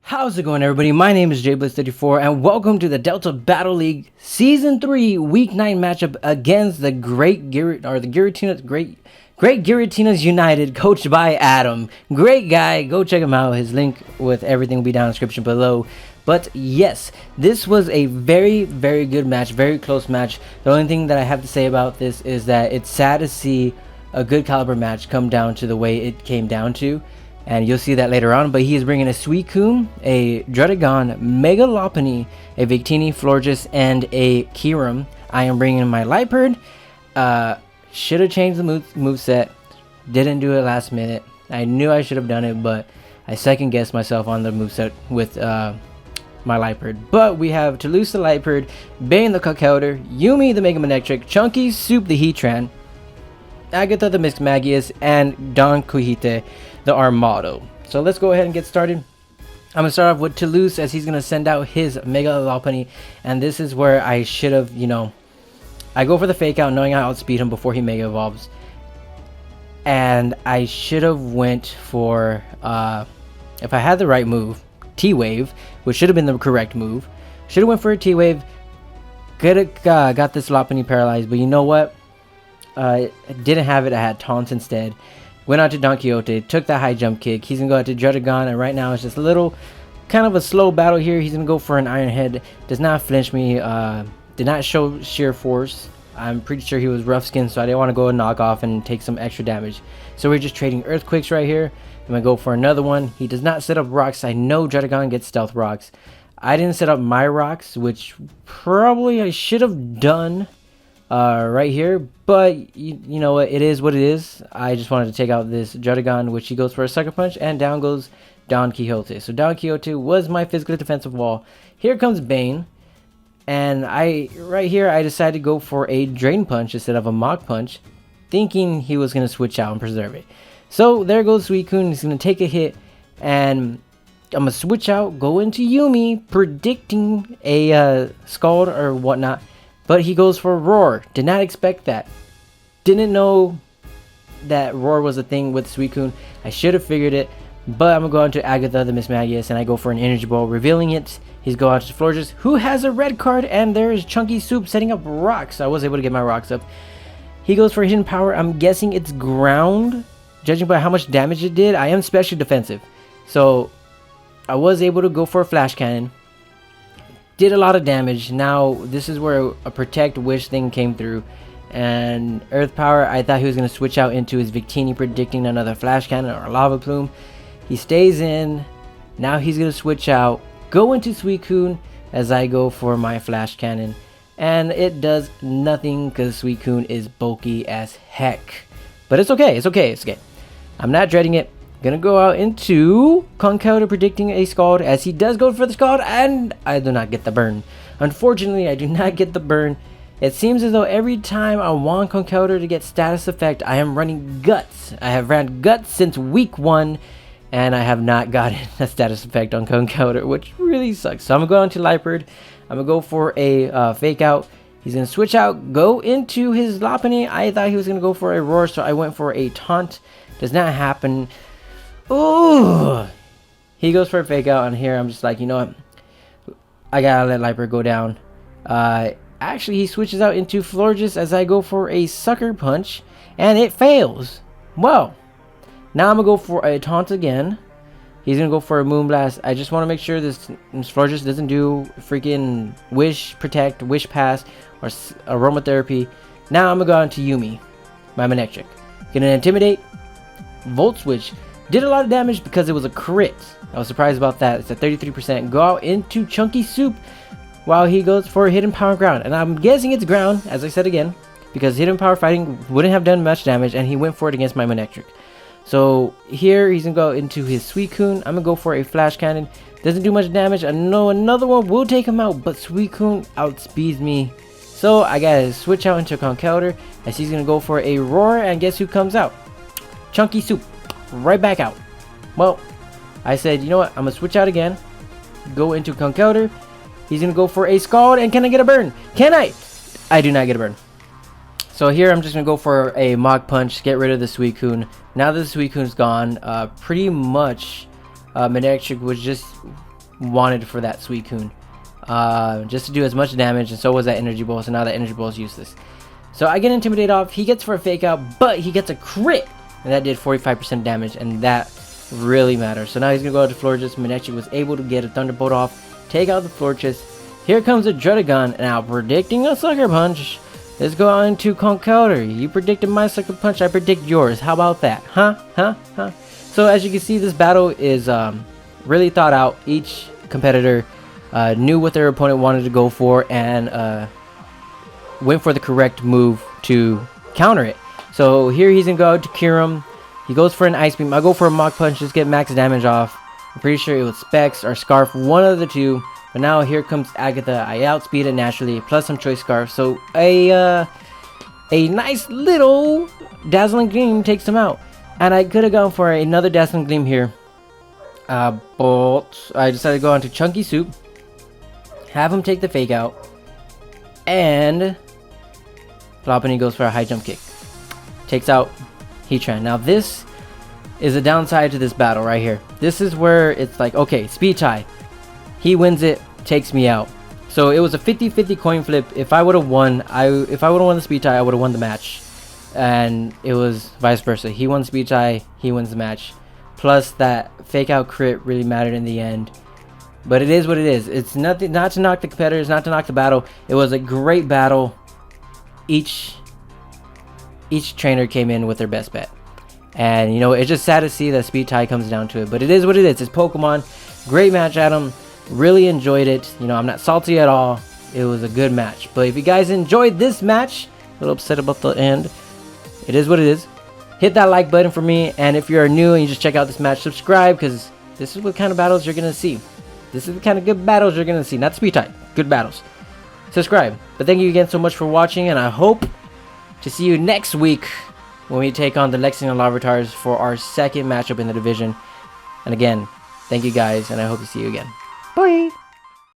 How's it going, everybody? My name is JBliss34 and welcome to the Delta Battle League Season 3 Week 9 matchup against the Giratinas United, coached by Adam. Great guy, go check him out. His link with everything will be down in the description below. But yes, this was a very good match, very close match. The only thing that I have to say about this is that it's sad to see a good caliber match come down to the way it came down to. And you'll see that later on, but he is bringing a Suicune, a Druddigon, Megalopony, a Victini, Florges, and a Kyurem. I am bringing my Liepard. Should have changed the moveset. Didn't do it last minute. I knew I should have done it, but I second guessed myself on the moveset with my Liepard. But we have Toulouse the Liepard, Bane the Cuckelder, Yumi the Mega Manectric, Chunky Soup the Heatran, Agatha the Mismagius, and Don Quixote the Armado. So let's go ahead and get started. I'm gonna start off with Toulouse, as he's gonna send out his Mega Lopunny, and this is where I should have, I go for the fake out knowing I outspeed him before he Mega Evolves, and I should have went for if I had the right move, T-Wave, which should have been the correct move. Should have went for a T-Wave. Could have got this Lopunny paralyzed, but you know what? I didn't have it. I had Taunt instead. Went out to Don Quixote, took that high jump kick. He's going to go out to Druddigon, and right now it's just a little, kind of a slow battle here. He's going to go for an Iron Head. Does not flinch me. Did not show sheer force. I'm pretty sure he was rough skin, so I didn't want to go and knock off and take some extra damage. So we're just trading Earthquakes right here. I'm going to go for another one. He does not set up rocks. I know Druddigon gets stealth rocks. I didn't set up my rocks, which probably I should have done right here, but you know what, it is what it is. I just wanted to take out this Druddigon, which he goes for a Sucker Punch, and down goes Don Quixote. So Don Quixote was my physical defensive wall. Here comes Bane, and right here I decided to go for a Drain Punch instead of a Mach Punch, thinking he was going to switch out and preserve it. So there goes Suicune. He's going to take a hit, and I'm going to switch out, go into Yumi, predicting a Scald or whatnot. But he goes for Roar. Did not expect that. Didn't know that Roar was a thing with Suicune. I should have figured it. But I'm going to go on to Agatha the Mismagius, and I go for an Energy Ball, revealing it. He's going on to Florges, who has a red card, and there is Chunky Soup setting up rocks. I was able to get my rocks up. He goes for Hidden Power. I'm guessing it's ground. Judging by how much damage it did, I am specially defensive. So I was able to go for a Flash Cannon. Did a lot of damage. Now this is where a Protect Wish thing came through, and Earth Power, I thought he was going to switch out into his Victini, predicting another Flash Cannon or a Lava Plume. He stays in. Now he's going to switch out, go into Suicune, as I go for my Flash Cannon, and it does nothing because Suicune is bulky as heck. But it's okay, it's okay, it's okay. I'm not dreading it. Gonna go out into Conkeldurr, predicting a Scald, as he does go for the Scald, and I do not get the burn. Unfortunately, I do not get the burn. It seems as though every time I want Conkeldurr to get status effect, I am running Guts. I have ran Guts since week 1, and I have not gotten a status effect on Conkeldurr, which really sucks. So I'm gonna go on to Liepard. I'm gonna go for a fake out. He's gonna switch out, go into his Lopunny. I thought he was gonna go for a Roar, so I went for a Taunt. Does not happen. Ooh, he goes for a fake out, and here I'm just like, you know what, I gotta let Liepard go down. Actually, he switches out into Florges as I go for a Sucker Punch, and it fails. Well, now I'm gonna go for a Taunt again. He's gonna go for a Moonblast. I just want to make sure this Florges doesn't do freaking Wish, Protect, Wish Pass, or Aromatherapy. Now I'm gonna go on to Yumi, my Manectric. Gonna Intimidate, Volt Switch. Did a lot of damage because it was a crit. I was surprised about that. It's at 33%. Go out into Chunky Soup while he goes for Hidden Power Ground. And I'm guessing it's ground, as I said again, because Hidden Power Fighting wouldn't have done much damage, and he went for it against my Manectric. So here he's going to go into his Suicune. I'm going to go for a Flash Cannon. Doesn't do much damage. I know another one will take him out, but Suicune outspeeds me. So I got to switch out into Conkeldurr, as he's going to go for a Roar, and guess who comes out? Chunky Soup. Right back out. Well, I said, you know what, I'm gonna switch out again, go into Conkeldurr. He's gonna go for a Scald, and can I get a burn? Can I do not get a burn. So here I'm just gonna go for a Mach Punch, get rid of the Suicune. Now that the Suicune's gone, pretty much Manectric was just wanted for that Suicune. Just to do as much damage, and so was that energy ball, so now that energy ball is useless. So I get Intimidate off, he gets for a fake out, but he gets a crit, and that did 45% damage, and that really matters. So now he's gonna go out to Florges. Minechi was able to get a Thunderbolt off, take out the Florges. Here comes a Druddigon, now predicting a Sucker Punch. Let's go on to Conkeldurr. You predicted my Sucker Punch, I predict yours. How about that? Huh? So as you can see, this battle is really thought out. Each competitor knew what their opponent wanted to go for and went for the correct move to counter it. So here he's gonna go out to Kyurem. He goes for an Ice Beam. I go for a Mach Punch, just get max damage off. I'm pretty sure it was Specs or Scarf, one of the two. But now here comes Agatha. I outspeed it naturally, plus some Choice Scarf. So a nice little Dazzling Gleam takes him out. And I could have gone for another Dazzling Gleam here. But I decided to go on to Chunky Soup. Have him take the Fake Out. And Lopunny goes for a High Jump Kick. Takes out Heatran. Now this is a downside to this battle right here. This is where it's like, okay, speed tie. He wins it, takes me out. So it was a 50-50 coin flip. If I would have won, the speed tie, I would have won the match. And it was vice versa. He won speed tie, he wins the match. Plus that fake out crit really mattered in the end. But it is what it is. It's nothing, not to knock the competitors, not to knock the battle. It was a great battle. Each trainer came in with their best bet. And you know, it's just sad to see that speed tie comes down to it. But it is what it is. It's Pokemon. Great match, Adam. Really enjoyed it. You know, I'm not salty at all. It was a good match. But if you guys enjoyed this match, a little upset about the end. It is what it is. Hit that like button for me. And if you're new and you just check out this match, subscribe, because this is what kind of battles you're going to see. This is the kind of good battles you're going to see. Not speed type. Good battles. Subscribe. But thank you again so much for watching. And I hope to see you next week when we take on the Lexington Larvitars for our second matchup in the division. And again, thank you guys. And I hope to see you again. Bye.